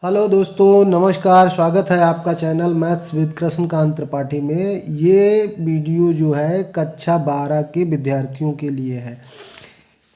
Hello दोस्तों, नमस्कार। स्वागत है आपका channel maths with Krishnakant Tripathi में। ये वीडियो जो है कक्षा 12 के विद्यार्थियों के लिए है।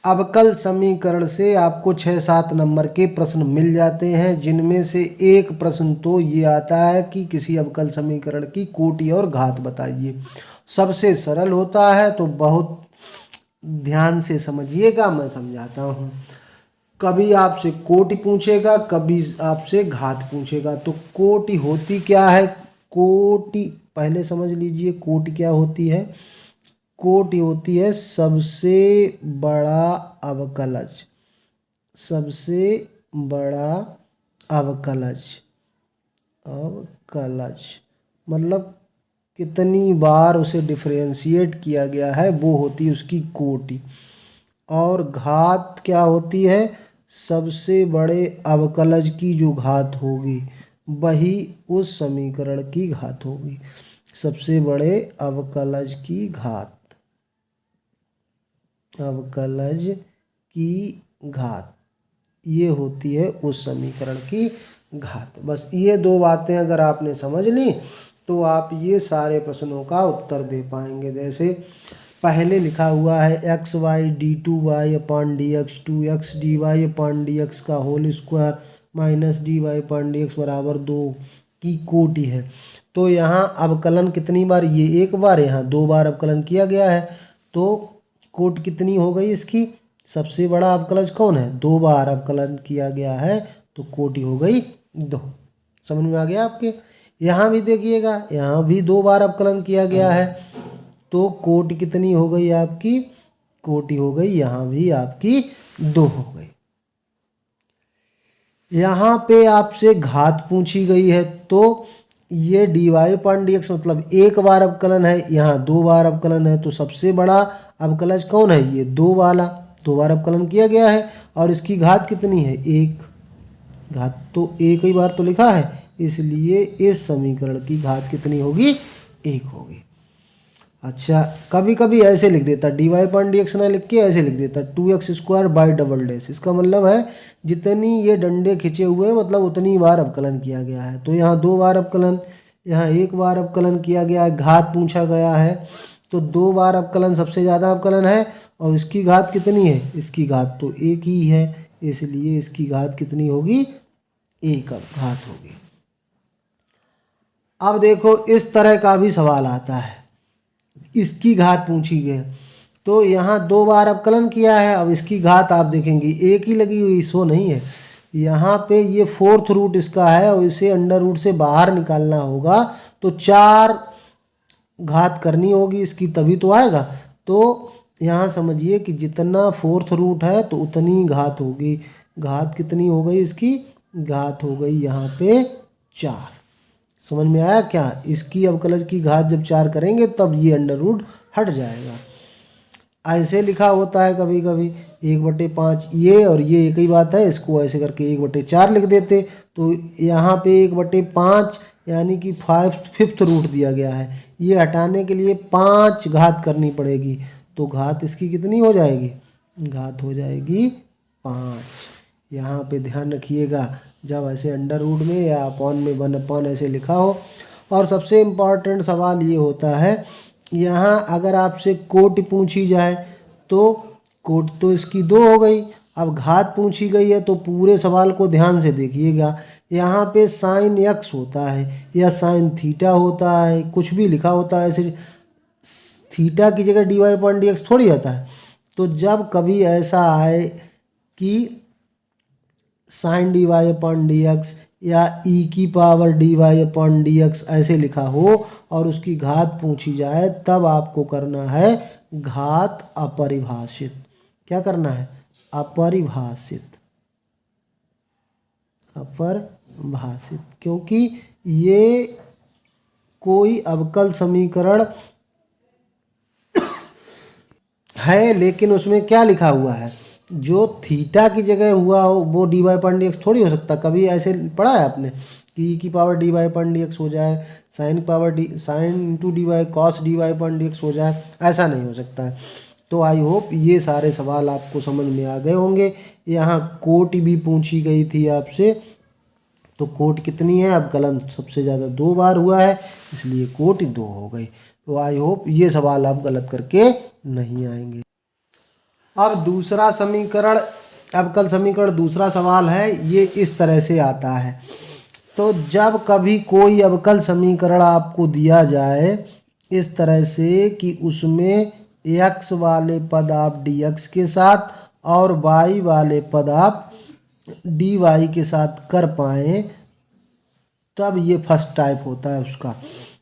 अवकल समीकरण से आपको 6-7 नंबर के प्रश्न मिल जाते हैं, जिनमें से एक प्रश्न तो ये आता है कि किसी अवकल समीकरण की कोटि और घात बताइए। सबसे सरल होता है, तो बहुत ध्यान से समझिएगा, मैं समझाता हूँ। कभी आपसे कोटि पूछेगा, कभी आपसे घात पूछेगा। तो कोटि होती क्या है? कोटि पहले समझ लीजिए, कोटि क्या होती है। कोटि होती है सबसे बड़ा अवकलज। सबसे बड़ा अवकलज। अवकलज मतलब कितनी बार उसे डिफरेंशिएट किया गया है, वो होती है उसकी कोटि। और घात क्या होती है? सबसे बड़े अवकलज की जो घात होगी वही उस समीकरण की घात होगी। सबसे बड़े अवकलज की घात, अवकलज की घात, ये होती है उस समीकरण की घात। बस ये दो बातें अगर आपने समझ ली तो आप ये सारे प्रश्नों का उत्तर दे पाएंगे। जैसे पहले लिखा हुआ है x y d two y upon D x, two x d Y upon D x का whole square minus d Y upon D x बराबर 2 की कोटि है। तो यहाँ अवकलन कितनी बार? ये एक बार, यहाँ 2 बार अवकलन किया गया है। तो कोटि कितनी हो गई इसकी? सबसे बड़ा अवकलज कौन है? 2 बार अवकलन किया गया है, तो कोटि हो गई 2। समझ में आ गया आपके? यहाँ भी देखिएगा, यहाँ भी 2 बार अवकलन किया गया है, तो कोटि कितनी हो गई आपकी? कोटि हो गई यहाँ भी आपकी 2 हो गई। यहाँ पे आपसे घात पूछी गई है, तो ये D Y upon D X मतलब एक बार अवकलन है, यहाँ 2 बार अवकलन है। तो सबसे बड़ा अवकलज कौन है? ये 2 वाला, 2 बार अवकलन किया गया है। और इसकी घात कितनी है? 1। घात तो एक ही बार तो लिखा है, इसलिए इस समीकरण की घात कितनी होगी? 1 होगी। अच्छा, कभी कभी ऐसे लिख देता, D Y upon D X ना लिख के ऐसे लिख देता 2x square by double dash. इसका मतलब है जितनी ये डंडे खिंचे हुए हैं मतलब उतनी बार अवकलन किया गया है। तो यहाँ 2 बार अवकलन, यहाँ 1 बार अवकलन किया गया है। घात पूछा गया है, तो 2 बार अवकलन सबसे ज़्यादा अवकलन है। और इसकी घात कितनी है? इसकी घात तो 1 ही है, इसलिए इसकी घात कितनी होगी? 1 घात होगी। अब देखो, इस तरह का भी सवाल आता है, इसकी घात पूछी गई, तो यहाँ 2 बार अवकलन किया है। अब इसकी घात आप देखेंगे 1 ही लगी हुई, सो नहीं है। यहाँ पे ये 4th रूट इसका है और इसे अंडर रूट से बाहर निकालना होगा, तो 4 घात करनी होगी इसकी, तभी तो आएगा। तो यहाँ समझिए कि जितना 4th रूट है तो उतनी घात होगी। घात कितनी हो गई इसकी? घात हो गई यहाँ पे 4। समझ में आया क्या? इसकी अवकलज की घात जब 4 करेंगे तब ये अंडर रूट हट जाएगा। ऐसे लिखा होता है कभी कभी 1/5, ये और ये एक ही बात है, इसको ऐसे करके 1/4 लिख देते। तो यहाँ पे 1/5 यानी कि 5th रूट दिया गया है, ये हटाने के लिए 5 घात करनी पड़ेगी। तो घात इसकी कितनी हो जाएगी? घात हो जाएगी 5। यहाँ पे ध्यान रखिएगा, जब ऐसे अंडर रूट में या अपॉन में 1/, ऐसे लिखा हो। और सबसे इम्पॉर्टेंट सवाल ये होता है, यहाँ अगर आपसे कोटि पूछी जाए तो कोटि तो इसकी 2 हो गई। अब घात पूछी गई है तो पूरे सवाल को ध्यान से देखिएगा। यहाँ पे साइन x होता है या साइन थीटा होता है, कुछ भी लिखा होता है। ऐसे थीटा की जगह D Y upon D X थोड़ी आता है। तो जब कभी ऐसा आए कि sine D Y upon D X या ई की power D Y upon D X ऐसे लिखा हो और उसकी घात पूछी जाए, तब आपको करना है घात अपरिभाषित। क्या करना है? अपरिभाषित। अपरिभाषित, क्योंकि ये कोई अवकल समीकरण है, लेकिन उसमें क्या लिखा हुआ है? जो थीटा की जगह हुआ हो वो D Y upon D X थोड़ी हो सकता। कभी ऐसे पढ़ा है आपने कि ई की power D Y upon D X हो जाए, sine power D sine into D Y cos D Y upon D X हो जाए? ऐसा नहीं हो सकता है। तो आई होप ये सारे सवाल आपको समझ में आ गए होंगे। यहाँ कोटि भी पूछी गई थी आपसे, तो कोट कितनी है, अवकलन सबसे ज़्यादा 2 बार हुआ है, इसलिए कोट 2 हो गई। तो आई होप ये सवाल आप गलत करके नहीं आएंगे। अब दूसरा समीकरण, अवकल समीकरण दूसरा सवाल है, ये इस तरह से आता है। तो जब कभी कोई अवकल समीकरण आपको दिया जाए इस तरह से कि उसमें x वाले पद आप dx के साथ और y वाले पद आप dy के साथ कर पाएँ, तब ये फर्स्ट टाइप होता है उसका।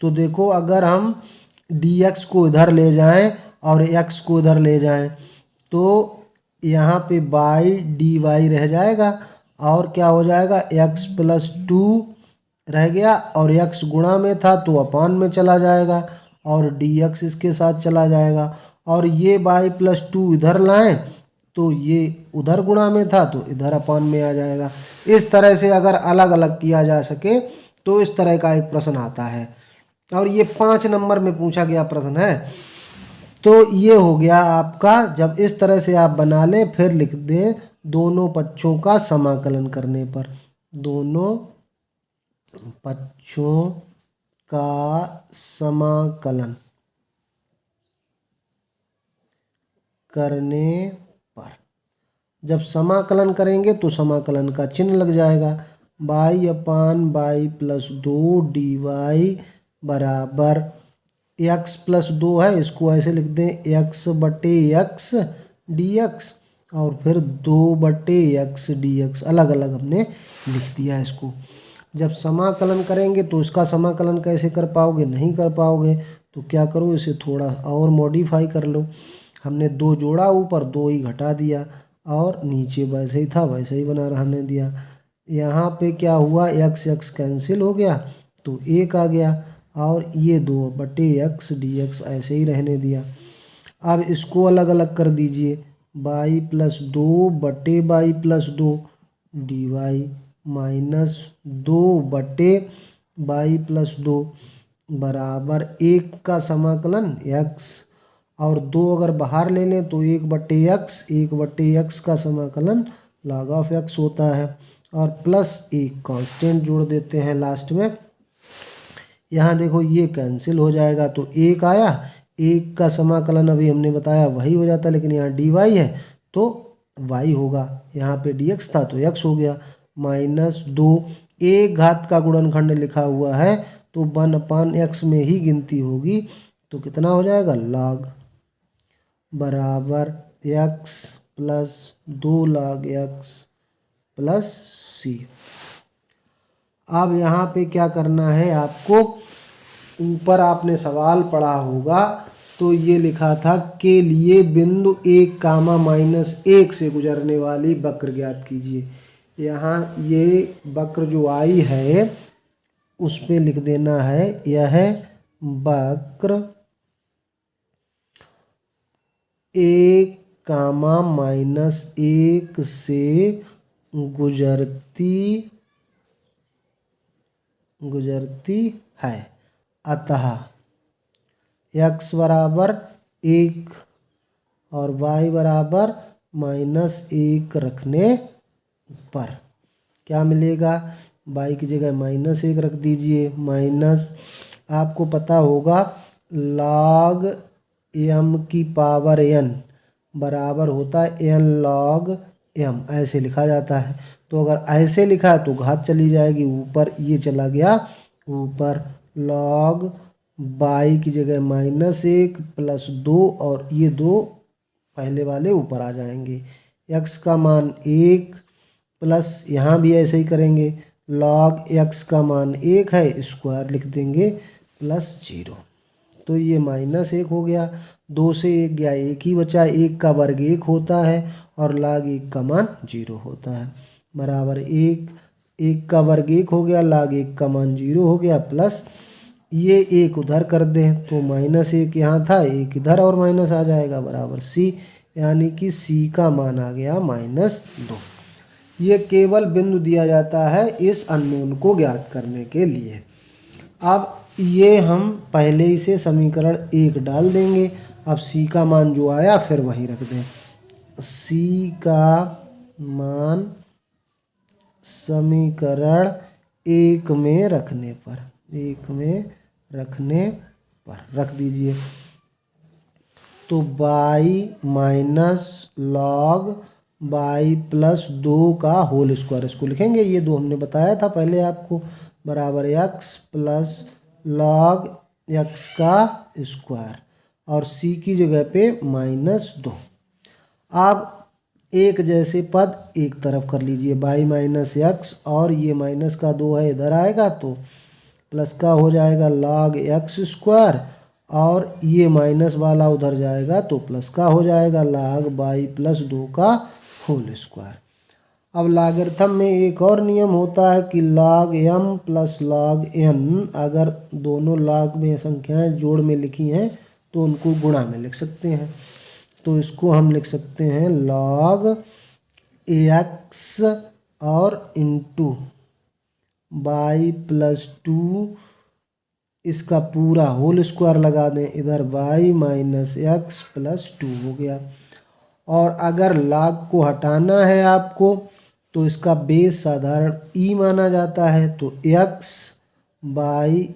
तो देखो, अगर हम dx को इधर ले जाएं और x को इधर ले जाएं तो यहाँ पे बाई dy रह जाएगा और क्या हो जाएगा, x + 2 रह गया और x गुणा में था तो अपान में चला जाएगा और dx इसके साथ चला जाएगा। और ये y + 2 इधर लाएं तो ये उधर गुणा में था तो इधर अपान में आ जाएगा। इस तरह से अगर अलग अलग किया जा सके तो इस तरह का एक प्रश्न आता है और ये 5 नंबर में पूछा गया प्रश्न है। तो ये हो गया आपका, जब इस तरह से आप बना लें फिर लिख दें दोनों पक्षों का समाकलन करने पर, दोनों पक्षों का समाकलन करने पर, जब समाकलन करेंगे तो समाकलन का चिन्ह लग जाएगा, y/y + 2 dy बराबर x + 2 है, इसको ऐसे लिख दें x/x dx और फिर 2/x dx, अलग अलग हमने लिख दिया इसको। जब समाकलन करेंगे तो इसका समाकलन कैसे कर पाओगे, नहीं कर पाओगे, तो क्या करो, इसे थोड़ा और मॉडिफाई कर लो। हमने 2 जोड़ा, ऊपर 2 ही घटा दिया और नीचे वैसे ही था वैसे ही बना रहने दिया। यहाँ पे क्या हुआ, x कैंसिल हो गया तो 1 आ गया और ये 2/x dx ऐसे ही रहने दिया। अब इसको अलग अलग कर दीजिए, y + 2/y + 2 dy minus 2/y + 2 बराबर 1 का समाकलन x और 2 अगर बाहर ले लें तो 1/x का समाकलन log x होता है और प्लस एक कांस्टेंट जोड़ देते हैं लास्ट में। यहाँ देखो ये कैंसिल हो जाएगा तो 1 आया, 1 का समाकलन अभी हमने बताया वही हो जाता, लेकिन यहाँ dy है तो y होगा, यहाँ पे dx था तो x हो गया, -2 एक घात का गुणनखंड लिखा हुआ है तो 1/x में ही गिनती होगी, तो कितना हो जाएगा, log बराबर x + 2 log x + c। अब यहाँ पे क्या करना है आपको, ऊपर आपने सवाल पढ़ा होगा तो ये लिखा था के लिए बिंदु 1, -1 से गुजरने वाली वक्र ज्ञात कीजिए। यहाँ ये वक्र जो आई है उस पे लिख देना है, यह वक्र 1, -1 से गुजरती है, अतः x बराबर 1 और y बराबर -1 रखने पर क्या मिलेगा, y की जगह -1 रख दीजिए, माइनस आपको पता होगा log m⁴n बराबर होता है n log m, ऐसे लिखा जाता है। तो अगर ऐसे लिखा है तो घात चली जाएगी ऊपर, ये चला गया ऊपर, log y की जगह -1 + 2 और ये 2 पहले वाले ऊपर आ जाएंगे, x का मान 1 प्लस यहाँ भी ऐसे ही करेंगे, log x का मान 1 है, स्क्वायर लिख देंगे +0, तो ये -1 हो गया, 2 से 1 गया 1 ही बचा, 1 का वर्ग 1 होता है और log 1 का मान 0 होता है, बराबर 1 का वर्ग 1 हो गया, log 1 का मान 0 हो गया, प्लस ये 1 उधर कर दें तो -1 यहाँ था, 1 इधर और माइनस आ जाएगा, बराबर c, यानी कि c का मान आ गया -2। ये केवल बिंदु दिया जाता है इस अननोन को ज्ञात करने के लिए। अब ये हम पहले ही से समीकरण 1 डाल देंगे, अब c का मान जो आया फिर वहीं रख दें, c का मान समीकरण 1 में रखने पर, 1 में रखने पर रख दीजिए। तो y minus log y plus 2 का होल स्क्वायर, इसको लिखेंगे, ये 2 हमने बताया था पहले आपको, बराबर x प्लस लॉग x का स्क्वायर और c की जगह पे -2। अब एक जैसे पद एक तरफ कर लीजिए, y माइनस एक्स और ये माइनस का 2 है इधर आएगा तो प्लस का हो जाएगा log x स्क्वायर और ये माइनस वाला उधर जाएगा तो प्लस का हो जाएगा log y प्लस 2 का होल स्क्वायर। अब लॉगरिथम में एक और नियम होता है कि log m plus log n, अगर दोनों log में संख्याएं जोड़ में लिखी हैं तो उनको गुणा में लिख सकते हैं। तो इसको हम लिख सकते हैं log x और इंटू y प्लस 2, इसका पूरा होल स्क्वायर लगा दें, इधर y माइनस एक्स प्लस 2 हो गया। और अगर log को हटाना है आपको तो इसका बेस साधारण e माना जाता है, तो x y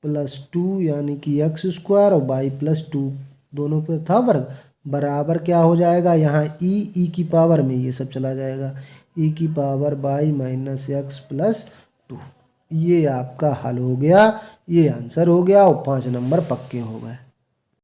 प्लस 2 यानी कि x स्क्वायर और y प्लस 2 दोनों पर था वर्ग, बराबर क्या हो जाएगा, यहाँ e की पावर में ये सब चला जाएगा, e की power y minus x plus 2। ये आपका हल हो गया, ये आंसर हो गया और 5 नंबर पक्के हो गए।